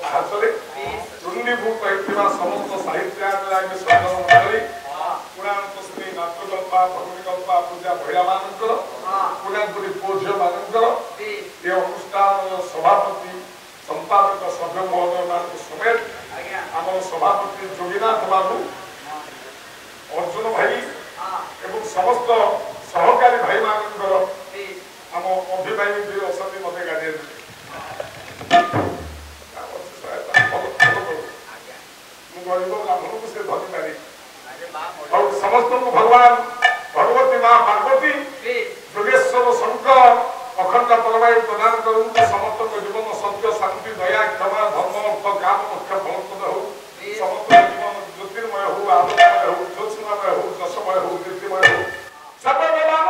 ପାହାଚରେ ଚୁଣ୍ଡୀଭୂତ ହେଉଥିବା ସମସ୍ତ ସାହିତ୍ୟାନୁରାଗୀ ସଦନମଣ୍ଡଳୀ ପୁରାଣ ଶ୍ରୀ ନାଟକଳ୍ପା ଭଗିନୀକଳ୍ପା ପୂଜା ମହିଳାମାନଙ୍କର ପୁରାପୁରି ପୁଅ ଝିଅମାନଙ୍କର ଏ ଅନୁଷ୍ଠାନର ସଭାପତି ସମ୍ପାଦକ ସଭ୍ୟ ମହୋଦୟମାନଙ୍କ ସମେତ ଆମର ସଭାପତି ଯୋଗୀନାଥ ବାବୁ ଅର୍ଜୁନ ଭାଇ ଏବଂ ସମସ୍ତ ସହକାରୀ ଭାଇମାନଙ୍କର ଆମ ଅଭିଭାବୀ ବି ଅଛନ୍ତି ମତେ ଗାଡ଼ିଏ ମୁଁ ଗରିବ ବ୍ରାହ୍ମଣକୁ ସେ ଧରିପାରି ଆଉ ସମସ୍ତଙ୍କୁ ଭଗବାନ ଭଗବତୀ ମା ପାର୍ବତୀ ଯୋଗେଶ୍ୱର ଶଙ୍କର ଅଖଣ୍ଡ ପରମାୟୁ ପ୍ରଦାନ କରନ୍ତୁ ସମସ୍ତଙ୍କ ଜୀବନ ସତ୍ୟ ଶାନ୍ତି ଦୟା କ୍ଷମା ଧର୍ମ ଅର୍ଥ କାମ ମୁଖ୍ୟ ଫଳପ୍ରଦ ହଉ ସମସ୍ତଙ୍କ ଜୀବନ ଜ୍ୟୋତିର୍ମୟ ହଉ ଆଲୋକମୟ ହଉ ଜ୍ୟୋତ୍ସ୍ନାମୟ ହଉ ଯଶମୟ ହଉ କୀର୍ତ୍ତିମୟ ହଉ ସର୍ବବେଳା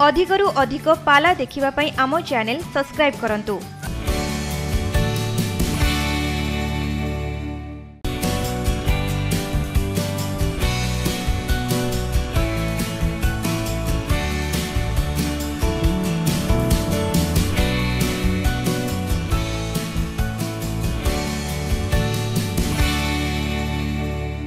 अधिकरु अधिक पाला देखिबा पई आमो चैनल सब्सक्राइब करंतु।